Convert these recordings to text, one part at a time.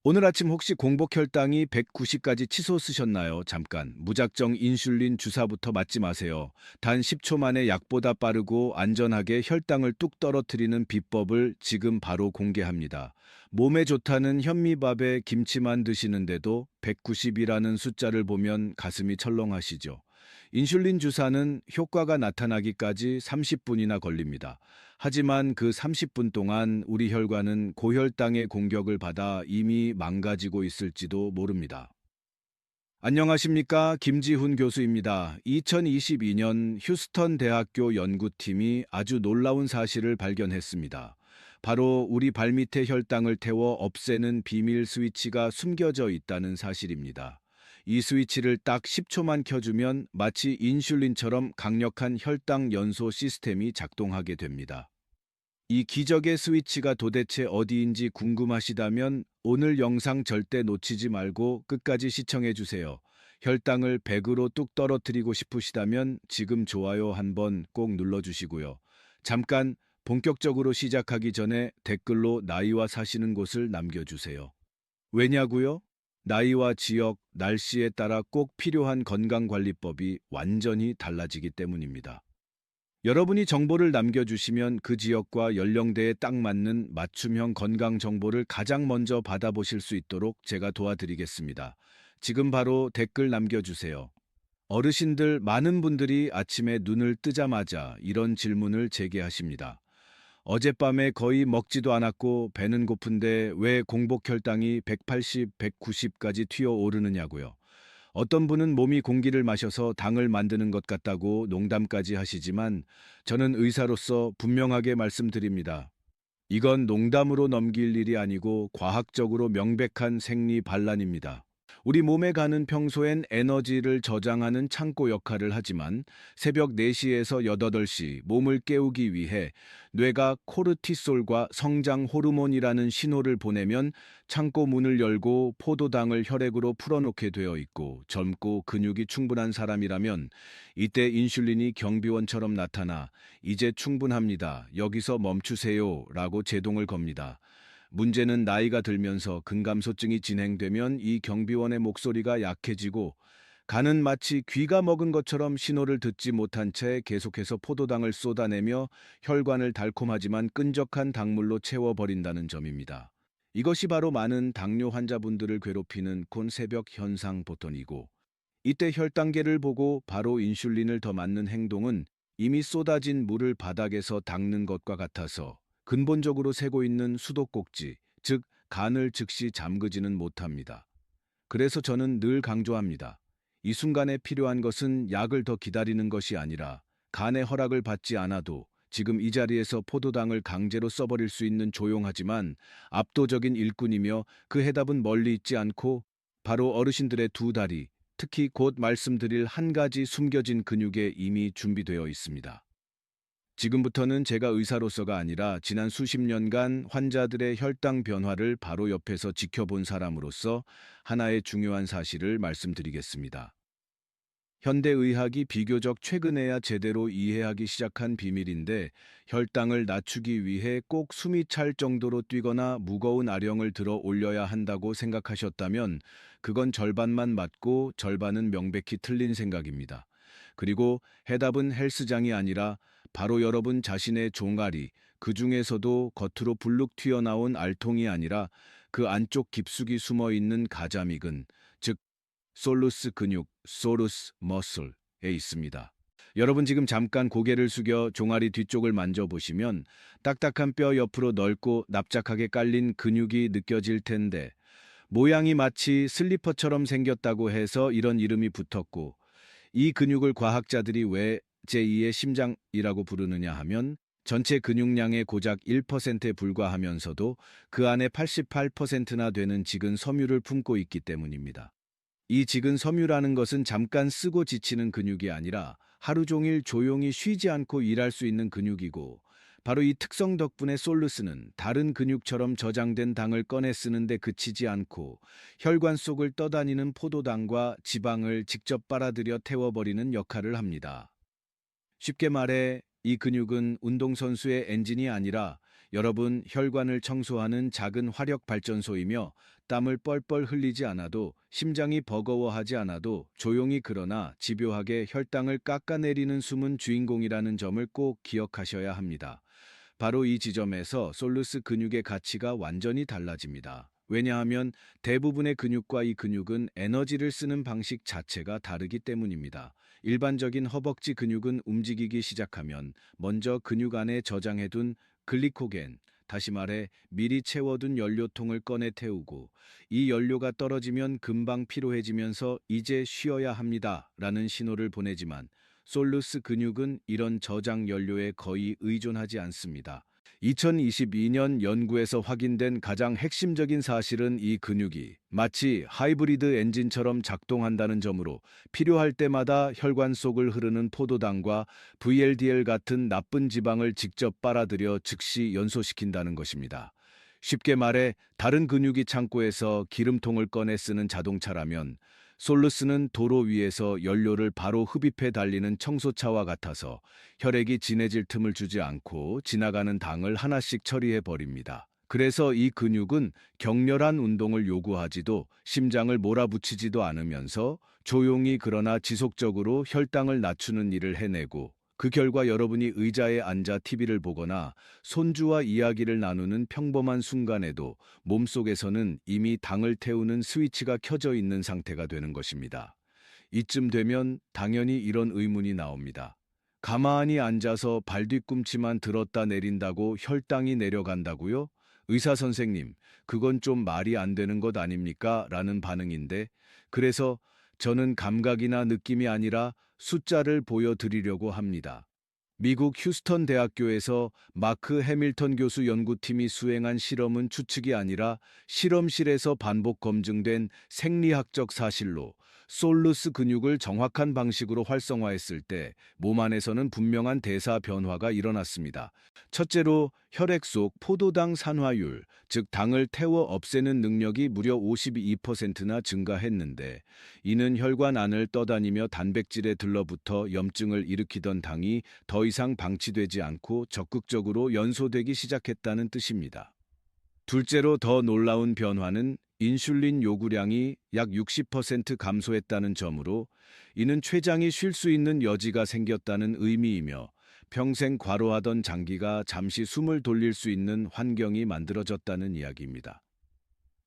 오늘 아침 혹시 공복 혈당이 190까지 치솟으셨나요? 잠깐 무작정 인슐린 주사부터 맞지 마세요. 단 10초 만에 약보다 빠르고 안전하게 혈당을 뚝 떨어뜨리는 비법을 지금 바로 공개합니다. 몸에 좋다는 현미밥에 김치만 드시는데도 190이라는 숫자를 보면 가슴이 철렁하시죠. 인슐린 주사는 효과가 나타나기까지 30분이나 걸립니다. 하지만 그 30분 동안 우리 혈관은 고혈당의 공격을 받아 이미 망가지고 있을지도 모릅니다. 안녕하십니까? 김지훈 교수입니다. 2022년 휴스턴 대학교 연구팀이 아주 놀라운 사실을 발견했습니다. 바로 우리 발밑에 혈당을 태워 없애는 비밀 스위치가 숨겨져 있다는 사실입니다. 이 스위치를 딱 10초만 켜주면 마치 인슐린처럼 강력한 혈당 연소 시스템이 작동하게 됩니다. 이 기적의 스위치가 도대체 어디인지 궁금하시다면 오늘 영상 절대 놓치지 말고 끝까지 시청해 주세요. 혈당을 100으로 뚝 떨어뜨리고 싶으시다면 지금 좋아요 한번 꼭 눌러주시고요. 잠깐 본격적으로 시작하기 전에 댓글로 나이와 사시는 곳을 남겨주세요. 왜냐고요? 나이와 지역, 날씨에 따라 꼭 필요한 건강관리법이 완전히 달라지기 때문입니다. 여러분이 정보를 남겨주시면 그 지역과 연령대에 딱 맞는 맞춤형 건강 정보를 가장 먼저 받아보실 수 있도록 제가 도와드리겠습니다. 지금 바로 댓글 남겨주세요. 어르신들 많은 분들이 아침에 눈을 뜨자마자 이런 질문을 제기하십니다. 어젯밤에 거의 먹지도 않았고 배는 고픈데 왜 공복 혈당이 180, 190까지 튀어오르느냐고요. 어떤 분은 몸이 공기를 마셔서 당을 만드는 것 같다고 농담까지 하시지만 저는 의사로서 분명하게 말씀드립니다. 이건 농담으로 넘길 일이 아니고 과학적으로 명백한 생리 반란입니다. 우리 몸에 가는 평소엔 에너지를 저장하는 창고 역할을 하지만 새벽 4시에서 8시 몸을 깨우기 위해 뇌가 코르티솔과 성장 호르몬이라는 신호를 보내면 창고 문을 열고 포도당을 혈액으로 풀어놓게 되어 있고 젊고 근육이 충분한 사람이라면 이때 인슐린이 경비원처럼 나타나 이제 충분합니다. 여기서 멈추세요. 라고 제동을 겁니다. 문제는 나이가 들면서 근감소증이 진행되면 이 경비원의 목소리가 약해지고 간은 마치 귀가 먹은 것처럼 신호를 듣지 못한 채 계속해서 포도당을 쏟아내며 혈관을 달콤하지만 끈적한 당물로 채워버린다는 점입니다. 이것이 바로 많은 당뇨 환자분들을 괴롭히는 곤새벽 현상 보턴이고 이때 혈당계를 보고 바로 인슐린을 더 맞는 행동은 이미 쏟아진 물을 바닥에서 닦는 것과 같아서 근본적으로 새고 있는 수도꼭지, 즉 간을 즉시 잠그지는 못합니다. 그래서 저는 늘 강조합니다. 이 순간에 필요한 것은 약을 더 기다리는 것이 아니라 간의 허락을 받지 않아도 지금 이 자리에서 포도당을 강제로 써버릴 수 있는 조용하지만 압도적인 일꾼이며 그 해답은 멀리 있지 않고 바로 어르신들의 두 다리, 특히 곧 말씀드릴 한 가지 숨겨진 근육에 이미 준비되어 있습니다. 지금부터는 제가 의사로서가 아니라 지난 수십 년간 환자들의 혈당 변화를 바로 옆에서 지켜본 사람으로서 하나의 중요한 사실을 말씀드리겠습니다. 현대의학이 비교적 최근에야 제대로 이해하기 시작한 비밀인데 혈당을 낮추기 위해 꼭 숨이 찰 정도로 뛰거나 무거운 아령을 들어 올려야 한다고 생각하셨다면 그건 절반만 맞고 절반은 명백히 틀린 생각입니다. 그리고 해답은 헬스장이 아니라 바로 여러분 자신의 종아리, 그 중에서도 겉으로 불룩 튀어나온 알통이 아니라 그 안쪽 깊숙이 숨어 있는 가자미근, 즉 솔루스 근육, 소루스 머슬에 있습니다. 여러분 지금 잠깐 고개를 숙여 종아리 뒤쪽을 만져보시면 딱딱한 뼈 옆으로 넓고 납작하게 깔린 근육이 느껴질 텐데 모양이 마치 슬리퍼처럼 생겼다고 해서 이런 이름이 붙었고 이 근육을 과학자들이 왜 제2의 심장이라고 부르느냐 하면 전체 근육량의 고작 1%에 불과하면서도 그 안에 88%나 되는 직은 섬유를 품고 있기 때문입니다. 이 직은 섬유라는 것은 잠깐 쓰고 지치는 근육이 아니라 하루 종일 조용히 쉬지 않고 일할 수 있는 근육이고 바로 이 특성 덕분에 솔루스는 다른 근육처럼 저장된 당을 꺼내 쓰는데 그치지 않고 혈관 속을 떠다니는 포도당과 지방을 직접 빨아들여 태워버리는 역할을 합니다. 쉽게 말해 이 근육은 운동선수의 엔진이 아니라 여러분, 혈관을 청소하는 작은 화력 발전소이며 땀을 뻘뻘 흘리지 않아도 심장이 버거워하지 않아도 조용히 그러나 집요하게 혈당을 깎아내리는 숨은 주인공이라는 점을 꼭 기억하셔야 합니다. 바로 이 지점에서 솔루스 근육의 가치가 완전히 달라집니다. 왜냐하면 대부분의 근육과 이 근육은 에너지를 쓰는 방식 자체가 다르기 때문입니다. 일반적인 허벅지 근육은 움직이기 시작하면 먼저 근육 안에 저장해둔 글리코겐, 다시 말해 미리 채워둔 연료통을 꺼내 태우고 이 연료가 떨어지면 금방 피로해지면서 이제 쉬어야 합니다 라는 신호를 보내지만 솔루스 근육은 이런 저장 연료에 거의 의존하지 않습니다. 2022년 연구에서 확인된 가장 핵심적인 사실은 이 근육이 마치 하이브리드 엔진처럼 작동한다는 점으로 필요할 때마다 혈관 속을 흐르는 포도당과 VLDL 같은 나쁜 지방을 직접 빨아들여 즉시 연소시킨다는 것입니다. 쉽게 말해 다른 근육이 창고에서 기름통을 꺼내 쓰는 자동차라면 솔루스는 도로 위에서 연료를 바로 흡입해 달리는 청소차와 같아서 혈액이 진해질 틈을 주지 않고 지나가는 당을 하나씩 처리해 버립니다. 그래서 이 근육은 격렬한 운동을 요구하지도 심장을 몰아붙이지도 않으면서 조용히 그러나 지속적으로 혈당을 낮추는 일을 해내고 그 결과 여러분이 의자에 앉아 TV를 보거나 손주와 이야기를 나누는 평범한 순간에도 몸속에서는 이미 당을 태우는 스위치가 켜져 있는 상태가 되는 것입니다. 이쯤 되면 당연히 이런 의문이 나옵니다. 가만히 앉아서 발뒤꿈치만 들었다 내린다고 혈당이 내려간다고요? 의사 선생님, 그건 좀 말이 안 되는 것 아닙니까? 라는 반응인데, 그래서 저는 감각이나 느낌이 아니라 숫자를 보여드리려고 합니다. 미국 휴스턴 대학교에서 마크 해밀턴 교수 연구팀이 수행한 실험은 추측이 아니라 실험실에서 반복 검증된 생리학적 사실로 솔루스 근육을 정확한 방식으로 활성화했을 때 몸 안에서는 분명한 대사 변화가 일어났습니다. 첫째로 혈액 속 포도당 산화율, 즉 당을 태워 없애는 능력이 무려 52%나 증가했는데 이는 혈관 안을 떠다니며 단백질에 들러붙어 염증을 일으키던 당이 더 이상 방치되지 않고 적극적으로 연소되기 시작했다는 뜻입니다. 둘째로 더 놀라운 변화는 인슐린 요구량이 약 60% 감소했다는 점으로 이는 췌장이 쉴 수 있는 여지가 생겼다는 의미이며 평생 과로하던 장기가 잠시 숨을 돌릴 수 있는 환경이 만들어졌다는 이야기입니다.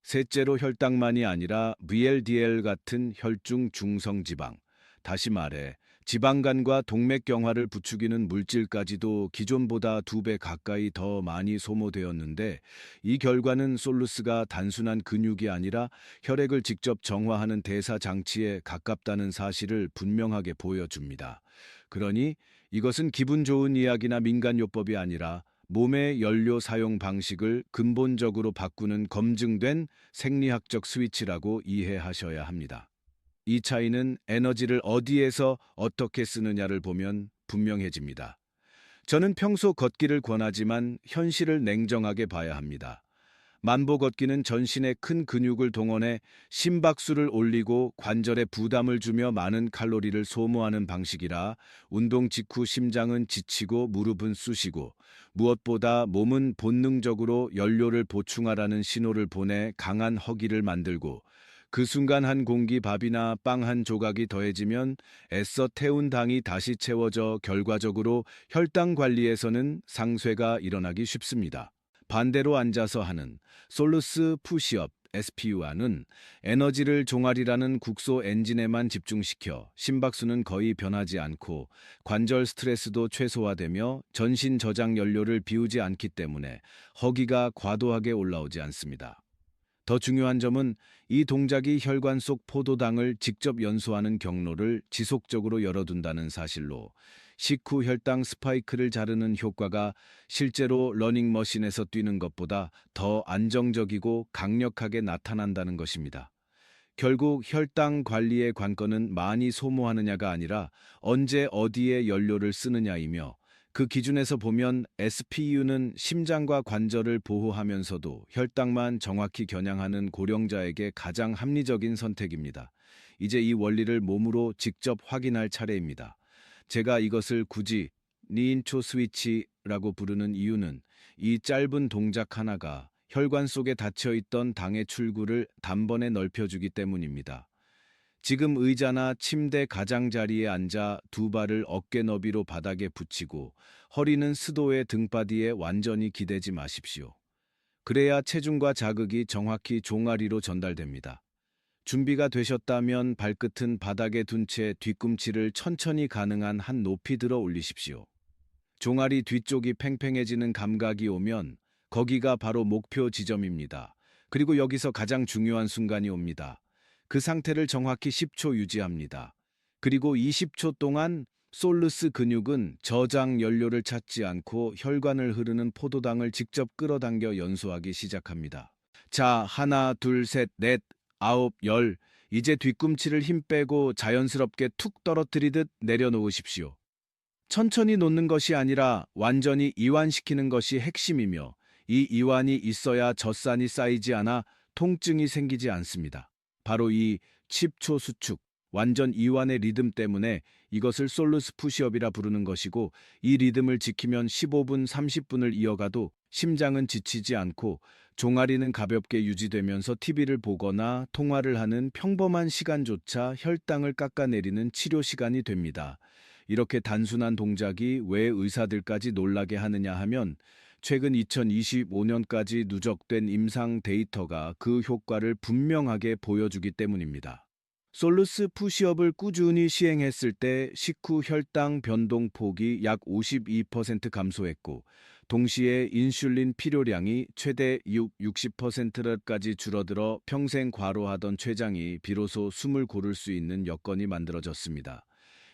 셋째로 혈당만이 아니라 VLDL 같은 혈중 중성지방, 다시 말해 지방간과 동맥경화를 부추기는 물질까지도 기존보다 2배 가까이 더 많이 소모되었는데 이 결과는 솔루스가 단순한 근육이 아니라 혈액을 직접 정화하는 대사 장치에 가깝다는 사실을 분명하게 보여줍니다. 그러니 이것은 기분 좋은 이야기나 민간요법이 아니라 몸의 연료 사용 방식을 근본적으로 바꾸는 검증된 생리학적 스위치라고 이해하셔야 합니다. 이 차이는 에너지를 어디에서 어떻게 쓰느냐를 보면 분명해집니다. 저는 평소 걷기를 권하지만 현실을 냉정하게 봐야 합니다. 만보 걷기는 전신의 큰 근육을 동원해 심박수를 올리고 관절에 부담을 주며 많은 칼로리를 소모하는 방식이라 운동 직후 심장은 지치고 무릎은 쑤시고 무엇보다 몸은 본능적으로 연료를 보충하라는 신호를 보내 강한 허기를 만들고 그 순간 한 공기 밥이나 빵 한 조각이 더해지면 애써 태운 당이 다시 채워져 결과적으로 혈당 관리에서는 상쇄가 일어나기 쉽습니다. 반대로 앉아서 하는 솔루스 푸시업 SPU와는 에너지를 종아리라는 국소 엔진에만 집중시켜 심박수는 거의 변하지 않고 관절 스트레스도 최소화되며 전신 저장 연료를 비우지 않기 때문에 허기가 과도하게 올라오지 않습니다. 더 중요한 점은 이 동작이 혈관 속 포도당을 직접 연소하는 경로를 지속적으로 열어둔다는 사실로 식후 혈당 스파이크를 자르는 효과가 실제로 러닝머신에서 뛰는 것보다 더 안정적이고 강력하게 나타난다는 것입니다. 결국 혈당 관리의 관건은 많이 소모하느냐가 아니라 언제 어디에 연료를 쓰느냐이며 그 기준에서 보면 SPU는 심장과 관절을 보호하면서도 혈당만 정확히 겨냥하는 고령자에게 가장 합리적인 선택입니다. 이제 이 원리를 몸으로 직접 확인할 차례입니다. 제가 이것을 굳이 니인초 스위치라고 부르는 이유는 이 짧은 동작 하나가 혈관 속에 닫혀있던 당의 출구를 단번에 넓혀주기 때문입니다. 지금 의자나 침대 가장자리에 앉아 두 발을 어깨 너비로 바닥에 붙이고 허리는 스도의 등바디에 완전히 기대지 마십시오. 그래야 체중과 자극이 정확히 종아리로 전달됩니다. 준비가 되셨다면 발끝은 바닥에 둔 채 뒤꿈치를 천천히 가능한 한 높이 들어 올리십시오. 종아리 뒤쪽이 팽팽해지는 감각이 오면 거기가 바로 목표 지점입니다. 그리고 여기서 가장 중요한 순간이 옵니다. 그 상태를 정확히 10초 유지합니다. 그리고 20초 동안 솔루스 근육은 저장 연료를 찾지 않고 혈관을 흐르는 포도당을 직접 끌어당겨 연소하기 시작합니다. 자, 하나, 둘, 셋, 넷, 아홉, 열. 이제 뒤꿈치를 힘 빼고 자연스럽게 툭 떨어뜨리듯 내려놓으십시오. 천천히 놓는 것이 아니라 완전히 이완시키는 것이 핵심이며 이 이완이 있어야 젖산이 쌓이지 않아 통증이 생기지 않습니다. 바로 이 10초 수축, 완전 이완의 리듬 때문에 이것을 솔루스 푸시업이라 부르는 것이고 이 리듬을 지키면 15분, 30분을 이어가도 심장은 지치지 않고 종아리는 가볍게 유지되면서 TV를 보거나 통화를 하는 평범한 시간조차 혈당을 깎아내리는 치료 시간이 됩니다. 이렇게 단순한 동작이 왜 의사들까지 놀라게 하느냐 하면 최근 2025년까지 누적된 임상 데이터가 그 효과를 분명하게 보여주기 때문입니다. 솔루스 푸시업을 꾸준히 시행했을 때 식후 혈당 변동폭이 약 52% 감소했고 동시에 인슐린 필요량이 최대 60%까지 줄어들어 평생 과로하던 췌장이 비로소 숨을 고를 수 있는 여건이 만들어졌습니다.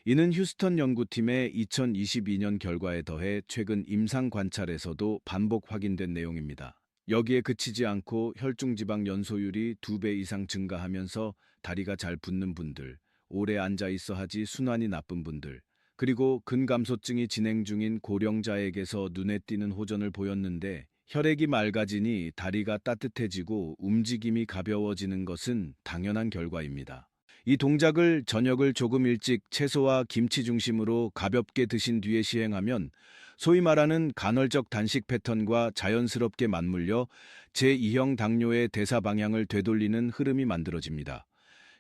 이는 휴스턴 연구팀의 2022년 결과에 더해 최근 임상 관찰에서도 반복 확인된 내용입니다. 여기에 그치지 않고 혈중지방 연소율이 2배 이상 증가하면서 다리가 잘 붓는 분들, 오래 앉아 있어 하지 순환이 나쁜 분들, 그리고 근감소증이 진행 중인 고령자에게서 눈에 띄는 호전을 보였는데 혈액이 맑아지니 다리가 따뜻해지고 움직임이 가벼워지는 것은 당연한 결과입니다. 이 동작을 저녁을 조금 일찍 채소와 김치 중심으로 가볍게 드신 뒤에 시행하면 소위 말하는 간헐적 단식 패턴과 자연스럽게 맞물려 제2형 당뇨의 대사 방향을 되돌리는 흐름이 만들어집니다.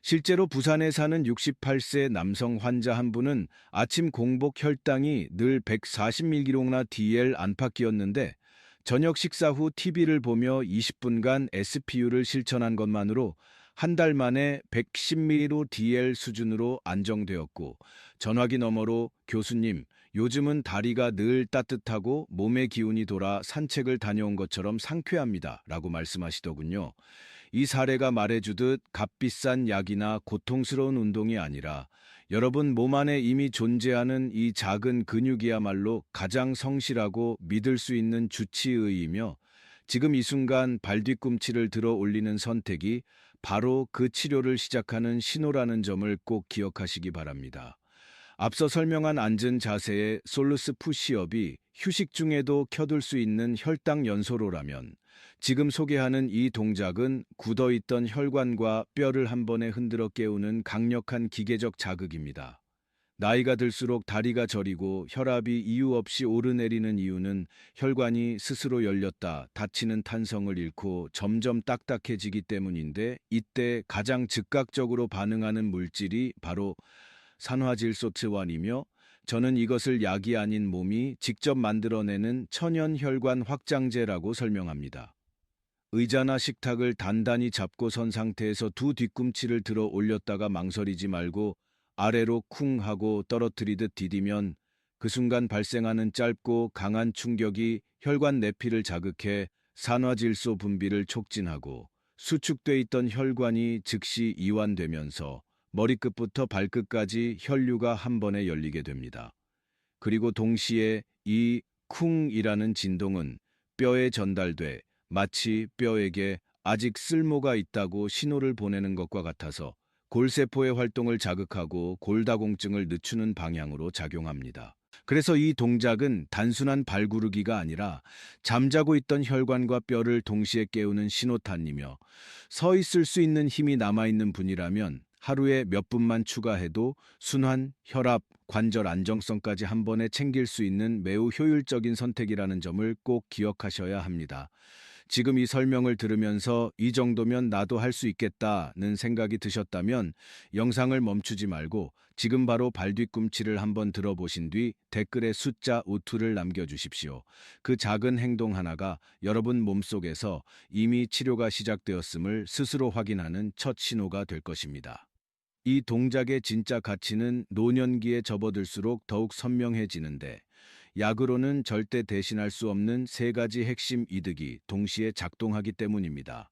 실제로 부산에 사는 68세 남성 환자 한 분은 아침 공복 혈당이 늘 140mg나 DL 안팎이었는데 저녁 식사 후 TV를 보며 20분간 SPU를 실천한 것만으로 한 달 만에 110mg로 DL 수준으로 안정되었고 전화기 너머로 교수님, 요즘은 다리가 늘 따뜻하고 몸의 기운이 돌아 산책을 다녀온 것처럼 상쾌합니다. 라고 말씀하시더군요. 이 사례가 말해주듯 값비싼 약이나 고통스러운 운동이 아니라 여러분 몸 안에 이미 존재하는 이 작은 근육이야말로 가장 성실하고 믿을 수 있는 주치의이며 지금 이 순간 발뒤꿈치를 들어 올리는 선택이 바로 그 치료를 시작하는 신호라는 점을 꼭 기억하시기 바랍니다. 앞서 설명한 앉은 자세의 솔루스 푸시업이 휴식 중에도 켜둘 수 있는 혈당 연소로라면 지금 소개하는 이 동작은 굳어있던 혈관과 뼈를 한 번에 흔들어 깨우는 강력한 기계적 자극입니다. 나이가 들수록 다리가 저리고 혈압이 이유 없이 오르내리는 이유는 혈관이 스스로 열렸다 닫히는 탄성을 잃고 점점 딱딱해지기 때문인데 이때 가장 즉각적으로 반응하는 물질이 바로 산화질소트원이며 저는 이것을 약이 아닌 몸이 직접 만들어내는 천연 혈관 확장제라고 설명합니다. 의자나 식탁을 단단히 잡고 선 상태에서 두 뒤꿈치를 들어 올렸다가 망설이지 말고 아래로 쿵 하고 떨어뜨리듯 디디면 그 순간 발생하는 짧고 강한 충격이 혈관 내피를 자극해 산화질소 분비를 촉진하고 수축돼 있던 혈관이 즉시 이완되면서 머리끝부터 발끝까지 혈류가 한 번에 열리게 됩니다. 그리고 동시에 이 쿵이라는 진동은 뼈에 전달돼 마치 뼈에게 아직 쓸모가 있다고 신호를 보내는 것과 같아서 골세포의 활동을 자극하고 골다공증을 늦추는 방향으로 작용합니다. 그래서 이 동작은 단순한 발구르기가 아니라 잠자고 있던 혈관과 뼈를 동시에 깨우는 신호탄이며 서 있을 수 있는 힘이 남아있는 분이라면 하루에 몇 분만 추가해도 순환, 혈압, 관절 안정성까지 한 번에 챙길 수 있는 매우 효율적인 선택이라는 점을 꼭 기억하셔야 합니다. 지금 이 설명을 들으면서 이 정도면 나도 할 수 있겠다는 생각이 드셨다면 영상을 멈추지 말고 지금 바로 발뒤꿈치를 한번 들어보신 뒤 댓글에 숫자 5를 남겨주십시오. 그 작은 행동 하나가 여러분 몸속에서 이미 치료가 시작되었음을 스스로 확인하는 첫 신호가 될 것입니다. 이 동작의 진짜 가치는 노년기에 접어들수록 더욱 선명해지는데 약으로는 절대 대신할 수 없는 세 가지 핵심 이득이 동시에 작동하기 때문입니다.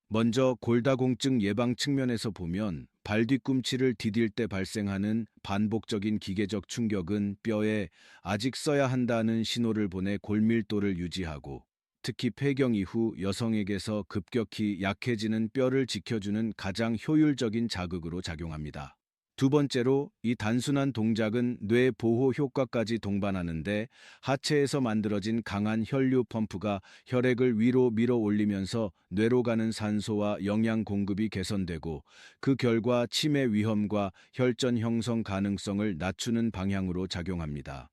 먼저 골다공증 예방 측면에서 보면 발 뒤꿈치를 디딜 때 발생하는 반복적인 기계적 충격은 뼈에 아직 써야 한다는 신호를 보내 골밀도를 유지하고 특히 폐경 이후 여성에게서 급격히 약해지는 뼈를 지켜주는 가장 효율적인 자극으로 작용합니다. 두 번째로 이 단순한 동작은 뇌 보호 효과까지 동반하는데 하체에서 만들어진 강한 혈류 펌프가 혈액을 위로 밀어 올리면서 뇌로 가는 산소와 영양 공급이 개선되고 그 결과 치매 위험과 혈전 형성 가능성을 낮추는 방향으로 작용합니다.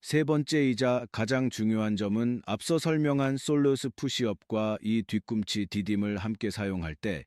세 번째이자 가장 중요한 점은 앞서 설명한 솔로스 푸시업과 이 뒤꿈치 디딤을 함께 사용할 때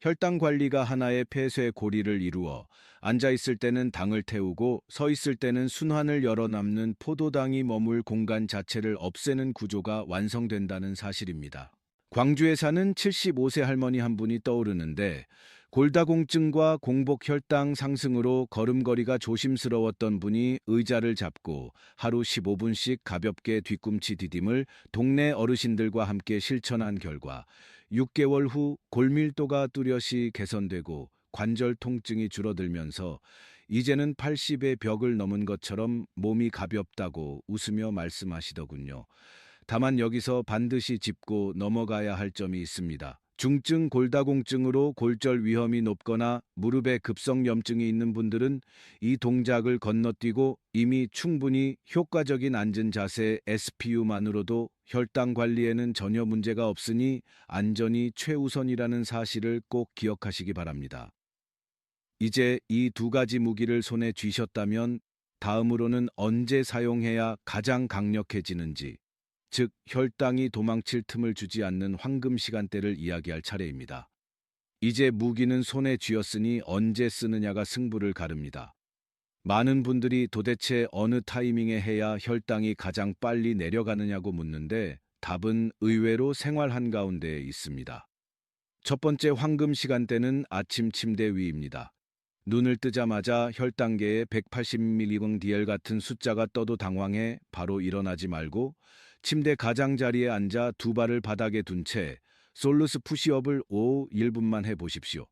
혈당 관리가 하나의 폐쇄 고리를 이루어 앉아 있을 때는 당을 태우고 서 있을 때는 순환을 열어남는 포도당이 머물 공간 자체를 없애는 구조가 완성된다는 사실입니다. 광주에 사는 75세 할머니 한 분이 떠오르는데 골다공증과 공복 혈당 상승으로 걸음걸이가 조심스러웠던 분이 의자를 잡고 하루 15분씩 가볍게 뒤꿈치 디딤을 동네 어르신들과 함께 실천한 결과 6개월 후 골밀도가 뚜렷이 개선되고 관절 통증이 줄어들면서 이제는 80의 벽을 넘은 것처럼 몸이 가볍다고 웃으며 말씀하시더군요. 다만 여기서 반드시 짚고 넘어가야 할 점이 있습니다. 중증 골다공증으로 골절 위험이 높거나 무릎에 급성염증이 있는 분들은 이 동작을 건너뛰고 이미 충분히 효과적인 앉은 자세 SPU만으로도 혈당 관리에는 전혀 문제가 없으니 안전이 최우선이라는 사실을 꼭 기억하시기 바랍니다. 이제 이 두 가지 무기를 손에 쥐셨다면 다음으로는 언제 사용해야 가장 강력해지는지, 즉 혈당이 도망칠 틈을 주지 않는 황금 시간대를 이야기할 차례입니다. 이제 무기는 손에 쥐었으니 언제 쓰느냐가 승부를 가릅니다. 많은 분들이 도대체 어느 타이밍에 해야 혈당이 가장 빨리 내려가느냐고 묻는데 답은 의외로 생활 한가운데에 있습니다. 첫 번째 황금 시간대는 아침 침대 위입니다. 눈을 뜨자마자 혈당계에 180mg 같은 숫자가 떠도 당황해 바로 일어나지 말고 침대 가장자리에 앉아 두 발을 바닥에 둔 채 솔루스 푸시업을 1분만 해보십시오.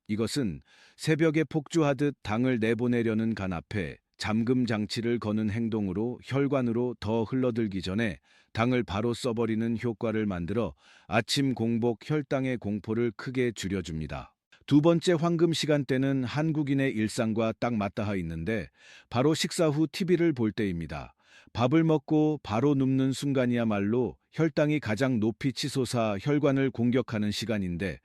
이것은 새벽에 폭주하듯 당을 내보내려는 간 앞에 잠금 장치를 거는 행동으로 혈관으로 더 흘러들기 전에 당을 바로 써버리는 효과를 만들어 아침 공복 혈당의 공포를 크게 줄여줍니다. 두 번째 황금 시간대는 한국인의 일상과 딱 맞닿아 있는데 바로 식사 후 TV를 볼 때입니다. 밥을 먹고 바로 눕는 순간이야말로 혈당이 가장 높이 치솟아 혈관을 공격하는 시간인데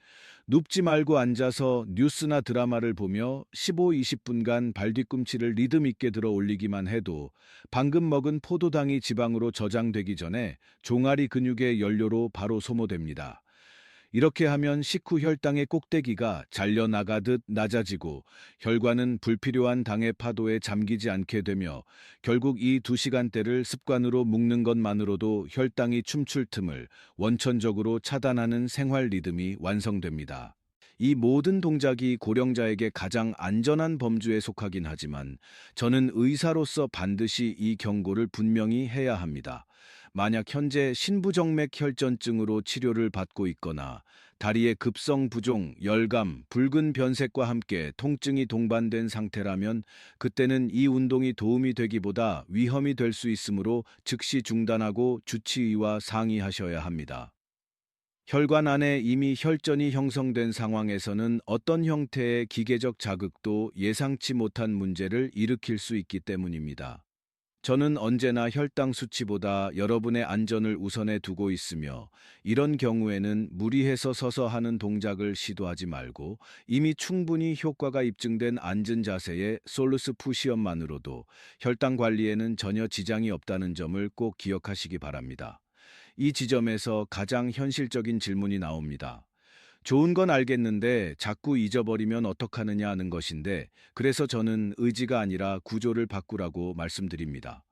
눕지 말고 앉아서 뉴스나 드라마를 보며 15-20분간 발뒤꿈치를 리듬 있게 들어 올리기만 해도 방금 먹은 포도당이 지방으로 저장되기 전에 종아리 근육의 연료로 바로 소모됩니다. 이렇게 하면 식후 혈당의 꼭대기가 잘려나가듯 낮아지고 혈관은 불필요한 당의 파도에 잠기지 않게 되며 결국 이 2시간대를 습관으로 묶는 것만으로도 혈당이 춤출 틈을 원천적으로 차단하는 생활 리듬이 완성됩니다. 이 모든 동작이 고령자에게 가장 안전한 범주에 속하긴 하지만 저는 의사로서 반드시 이 경고를 분명히 해야 합니다. 만약 현재 신부정맥 혈전증으로 치료를 받고 있거나 다리의 급성 부종, 열감, 붉은 변색과 함께 통증이 동반된 상태라면 그때는 이 운동이 도움이 되기보다 위험이 될 수 있으므로 즉시 중단하고 주치의와 상의하셔야 합니다. 혈관 안에 이미 혈전이 형성된 상황에서는 어떤 형태의 기계적 자극도 예상치 못한 문제를 일으킬 수 있기 때문입니다. 저는 언제나 혈당 수치보다 여러분의 안전을 우선해 두고 있으며 이런 경우에는 무리해서 서서 하는 동작을 시도하지 말고 이미 충분히 효과가 입증된 앉은 자세의 솔루스 푸시업만으로도 혈당 관리에는 전혀 지장이 없다는 점을 꼭 기억하시기 바랍니다. 이 지점에서 가장 현실적인 질문이 나옵니다. 좋은 건 알겠는데 자꾸 잊어버리면 어떡하느냐 하는 것인데, 그래서 저는 의지가 아니라 구조를 바꾸라고 말씀드립니다.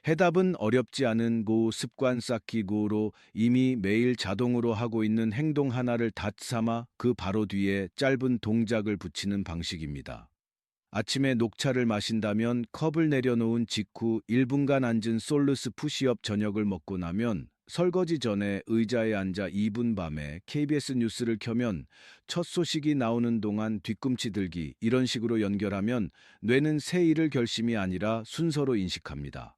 해답은 어렵지 않은 고 습관 쌓기 고로 이미 매일 자동으로 하고 있는 행동 하나를 닷 삼아 그 바로 뒤에 짧은 동작을 붙이는 방식입니다. 아침에 녹차를 마신다면 컵을 내려놓은 직후 1분간 앉은 솔루스 푸시업. 저녁을 먹고 나면 설거지 전에 의자에 앉아 2분, 밤에 KBS 뉴스를 켜면 첫 소식이 나오는 동안 뒤꿈치 들기. 이런 식으로 연결하면 뇌는 새 일을 결심이 아니라 순서로 인식합니다.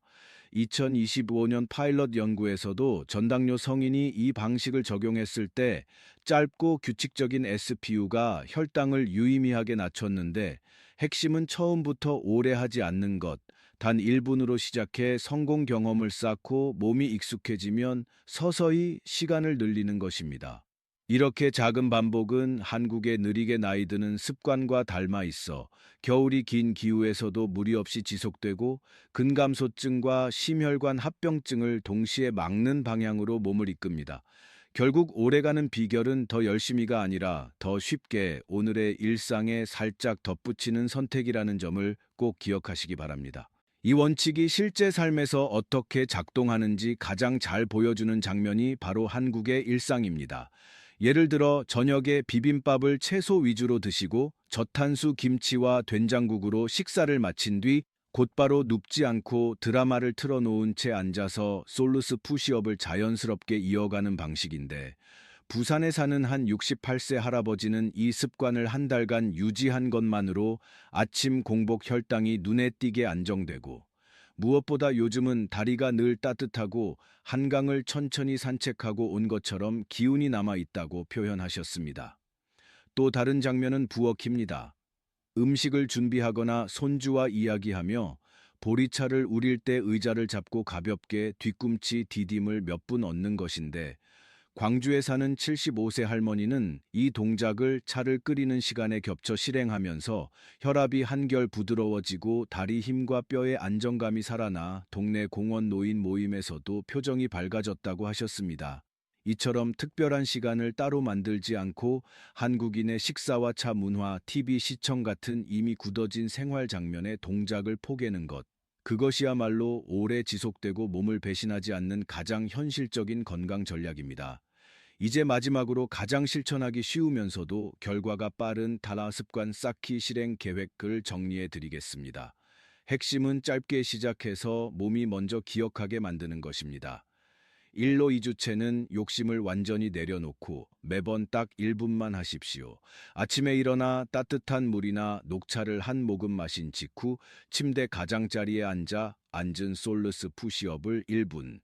2025년 파일럿 연구에서도 전당뇨 성인이 이 방식을 적용했을 때 짧고 규칙적인 SPU가 혈당을 유의미하게 낮췄는데, 핵심은 처음부터 오래 하지 않는 것, 단 1분으로 시작해 성공 경험을 쌓고 몸이 익숙해지면 서서히 시간을 늘리는 것입니다. 이렇게 작은 반복은 한국의 느리게 나이 드는 습관과 닮아 있어 겨울이 긴 기후에서도 무리 없이 지속되고 근감소증과 심혈관 합병증을 동시에 막는 방향으로 몸을 이끕니다. 결국 오래가는 비결은 더 열심히가 아니라 더 쉽게 오늘의 일상에 살짝 덧붙이는 선택이라는 점을 꼭 기억하시기 바랍니다. 이 원칙이 실제 삶에서 어떻게 작동하는지 가장 잘 보여주는 장면이 바로 한국의 일상입니다. 예를 들어 저녁에 비빔밥을 채소 위주로 드시고 저탄수 김치와 된장국으로 식사를 마친 뒤 곧바로 눕지 않고 드라마를 틀어놓은 채 앉아서 솔루스 푸시업을 자연스럽게 이어가는 방식인데, 부산에 사는 한 68세 할아버지는 이 습관을 한 달간 유지한 것만으로 아침 공복 혈당이 눈에 띄게 안정되고, 무엇보다 요즘은 다리가 늘 따뜻하고 한강을 천천히 산책하고 온 것처럼 기운이 남아 있다고 표현하셨습니다. 또 다른 장면은 부엌입니다. 음식을 준비하거나 손주와 이야기하며 보리차를 우릴 때 의자를 잡고 가볍게 뒤꿈치 디딤을 몇 분 얻는 것인데, 광주에 사는 75세 할머니는 이 동작을 차를 끓이는 시간에 겹쳐 실행하면서 혈압이 한결 부드러워지고 다리 힘과 뼈의 안정감이 살아나 동네 공원 노인 모임에서도 표정이 밝아졌다고 하셨습니다. 이처럼 특별한 시간을 따로 만들지 않고 한국인의 식사와 차 문화, TV 시청 같은 이미 굳어진 생활 장면의 동작을 포개는 것. 그것이야말로 오래 지속되고 몸을 배신하지 않는 가장 현실적인 건강 전략입니다. 이제 마지막으로 가장 실천하기 쉬우면서도 결과가 빠른 다라 습관 쌓기 실행 계획을 정리해 드리겠습니다. 핵심은 짧게 시작해서 몸이 먼저 기억하게 만드는 것입니다. 1로 2주째는 욕심을 완전히 내려놓고 매번 딱 1분만 하십시오. 아침에 일어나 따뜻한 물이나 녹차를 한 모금 마신 직후 침대 가장자리에 앉은 솔루스 푸시업을 1분.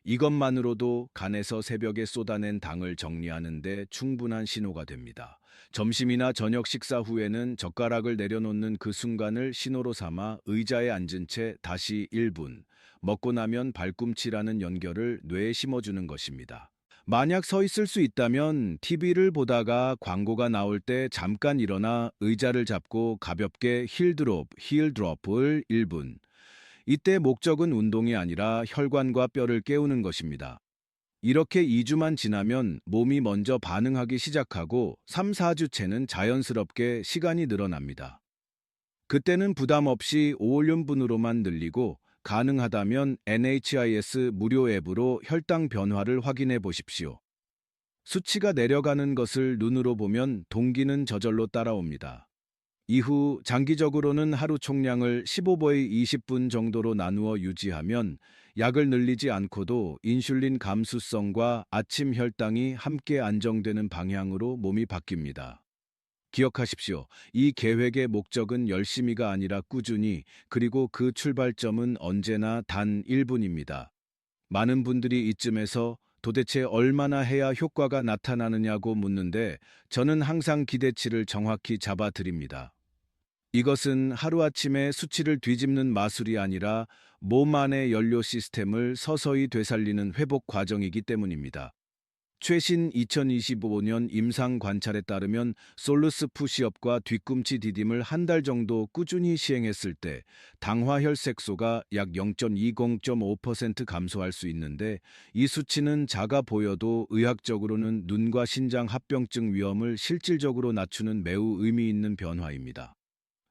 이것만으로도 간에서 새벽에 쏟아낸 당을 정리하는 데 충분한 신호가 됩니다. 점심이나 저녁 식사 후에는 젓가락을 내려놓는 그 순간을 신호로 삼아 의자에 앉은 채 다시 1분. 먹고 나면 발꿈치라는 연결을 뇌에 심어주는 것입니다. 만약 서 있을 수 있다면 TV를 보다가 광고가 나올 때 잠깐 일어나 의자를 잡고 가볍게 힐 드롭을 1분. 이때 목적은 운동이 아니라 혈관과 뼈를 깨우는 것입니다. 이렇게 2주만 지나면 몸이 먼저 반응하기 시작하고 3, 4주째는 자연스럽게 시간이 늘어납니다. 그때는 부담 없이 5~1분으로만 늘리고 가능하다면 NHIS 무료 앱으로 혈당 변화를 확인해 보십시오. 수치가 내려가는 것을 눈으로 보면 동기는 저절로 따라옵니다. 이후 장기적으로는 하루 총량을 15보의 20분 정도로 나누어 유지하면 약을 늘리지 않고도 인슐린 감수성과 아침 혈당이 함께 안정되는 방향으로 몸이 바뀝니다. 기억하십시오. 이 계획의 목적은 열심히가 아니라 꾸준히, 그리고 그 출발점은 언제나 단 1분입니다. 많은 분들이 이쯤에서 도대체 얼마나 해야 효과가 나타나느냐고 묻는데, 저는 항상 기대치를 정확히 잡아 드립니다. 이것은 하루아침에 수치를 뒤집는 마술이 아니라 몸 안의 연료 시스템을 서서히 되살리는 회복 과정이기 때문입니다. 최신 2025년 임상 관찰에 따르면 솔루스 푸시업과 뒤꿈치 디딤을 한 달 정도 꾸준히 시행했을 때 당화혈색소가 약 0.20.5% 감소할 수 있는데, 이 수치는 작아 보여도 의학적으로는 눈과 신장 합병증 위험을 실질적으로 낮추는 매우 의미 있는 변화입니다.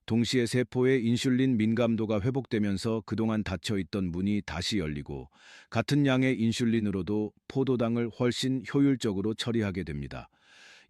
동시에 세포의 인슐린 민감도가 회복되면서 그동안 닫혀 있던 문이 다시 열리고, 같은 양의 인슐린으로도 포도당을 훨씬 효율적으로 처리하게 됩니다.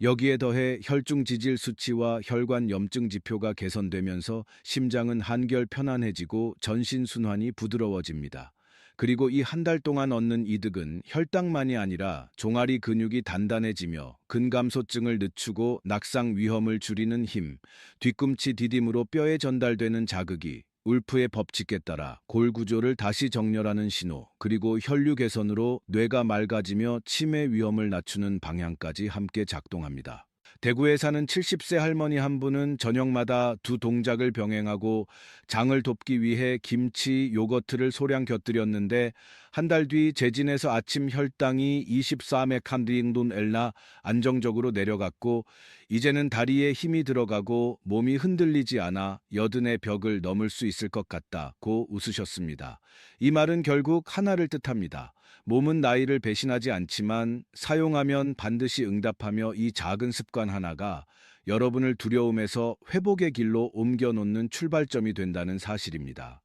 여기에 더해 혈중 지질 수치와 혈관 염증 지표가 개선되면서 심장은 한결 편안해지고 전신 순환이 부드러워집니다. 그리고 이 한 달 동안 얻는 이득은 혈당만이 아니라 종아리 근육이 단단해지며 근감소증을 늦추고 낙상 위험을 줄이는 힘, 뒤꿈치 디딤으로 뼈에 전달되는 자극이 울프의 법칙에 따라 골 구조를 다시 정렬하는 신호, 그리고 혈류 개선으로 뇌가 맑아지며 치매 위험을 낮추는 방향까지 함께 작동합니다. 대구에 사는 70세 할머니 한 분은 저녁마다 두 동작을 병행하고 장을 돕기 위해 김치, 요거트를 소량 곁들였는데, 한 달 뒤 재진에서 아침 혈당이 24메칸딩돈 엘나 안정적으로 내려갔고, 이제는 다리에 힘이 들어가고 몸이 흔들리지 않아 여든의 벽을 넘을 수 있을 것 같다고 웃으셨습니다. 이 말은 결국 하나를 뜻합니다. 몸은 나이를 배신하지 않지만 사용하면 반드시 응답하며, 이 작은 습관 하나가 여러분을 두려움에서 회복의 길로 옮겨 놓는 출발점이 된다는 사실입니다.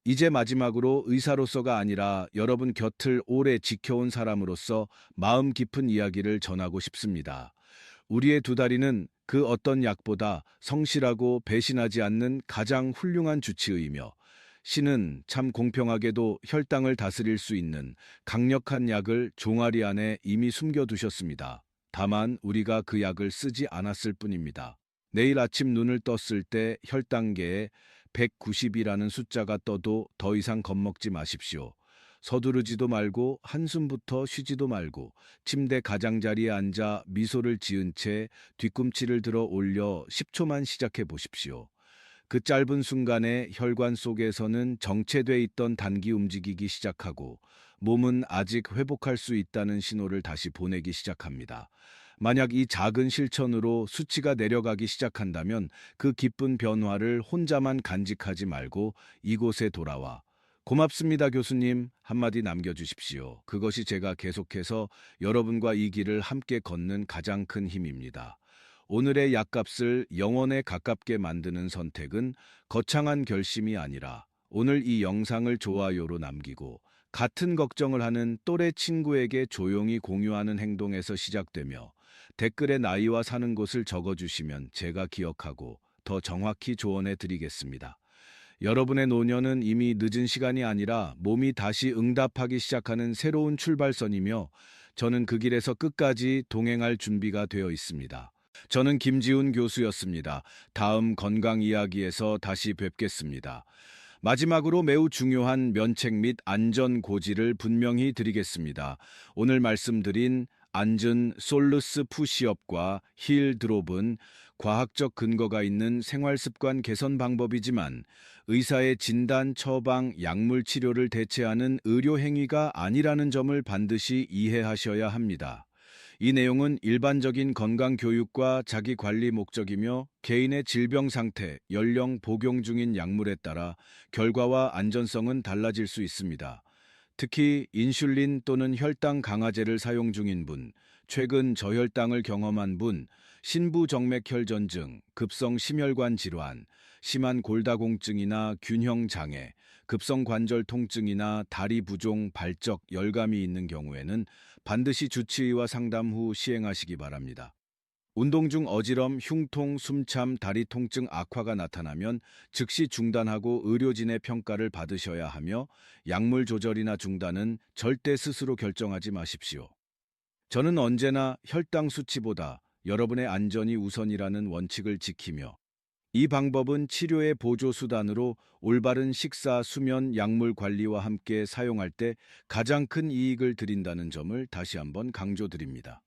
이제 마지막으로 의사로서가 아니라 여러분 곁을 오래 지켜온 사람으로서 마음 깊은 이야기를 전하고 싶습니다. 우리의 두 다리는 그 어떤 약보다 성실하고 배신하지 않는 가장 훌륭한 주치의이며, 신은 참 공평하게도 혈당을 다스릴 수 있는 강력한 약을 종아리 안에 이미 숨겨두셨습니다. 다만 우리가 그 약을 쓰지 않았을 뿐입니다. 내일 아침 눈을 떴을 때 혈당계에 190이라는 숫자가 떠도 더 이상 겁먹지 마십시오. 서두르지도 말고 한숨부터 쉬지도 말고 침대 가장자리에 앉아 미소를 지은 채 뒤꿈치를 들어 올려 10초만 시작해 보십시오. 그 짧은 순간에 혈관 속에서는 정체돼 있던 단기 움직이기 시작하고, 몸은 아직 회복할 수 있다는 신호를 다시 보내기 시작합니다. 만약 이 작은 실천으로 수치가 내려가기 시작한다면 그 기쁜 변화를 혼자만 간직하지 말고 이곳에 돌아와 "고맙습니다, 교수님" 한마디 남겨주십시오. 그것이 제가 계속해서 여러분과 이 길을 함께 걷는 가장 큰 힘입니다. 오늘의 약값을 영원에 가깝게 만드는 선택은 거창한 결심이 아니라, 오늘 이 영상을 좋아요로 남기고 같은 걱정을 하는 또래 친구에게 조용히 공유하는 행동에서 시작되며, 댓글에 나이와 사는 곳을 적어주시면 제가 기억하고 더 정확히 조언해 드리겠습니다. 여러분의 노년은 이미 늦은 시간이 아니라 몸이 다시 응답하기 시작하는 새로운 출발선이며, 저는 그 길에서 끝까지 동행할 준비가 되어 있습니다. 저는 김지훈 교수였습니다. 다음 건강 이야기에서 다시 뵙겠습니다. 마지막으로 매우 중요한 면책 및 안전 고지를 분명히 드리겠습니다. 오늘 말씀드린 앉은 솔루스 푸시업과 힐 드롭은 과학적 근거가 있는 생활 습관 개선 방법이지만, 의사의 진단, 처방, 약물 치료를 대체하는 의료 행위가 아니라는 점을 반드시 이해하셔야 합니다. 이 내용은 일반적인 건강 교육과 자기 관리 목적이며, 개인의 질병 상태, 연령, 복용 중인 약물에 따라 결과와 안전성은 달라질 수 있습니다. 특히 인슐린 또는 혈당 강화제를 사용 중인 분, 최근 저혈당을 경험한 분, 신부정맥혈전증, 급성 심혈관 질환, 심한 골다공증이나 균형 장애, 급성 관절 통증이나 다리 부종, 발적, 열감이 있는 경우에는 반드시 주치의와 상담 후 시행하시기 바랍니다. 운동 중 어지럼, 흉통, 숨참, 다리 통증 악화가 나타나면 즉시 중단하고 의료진의 평가를 받으셔야 하며, 약물 조절이나 중단은 절대 스스로 결정하지 마십시오. 저는 언제나 혈당 수치보다 여러분의 안전이 우선이라는 원칙을 지키며, 이 방법은 치료의 보조 수단으로 올바른 식사, 수면, 약물 관리와 함께 사용할 때 가장 큰 이익을 드린다는 점을 다시 한번 강조드립니다.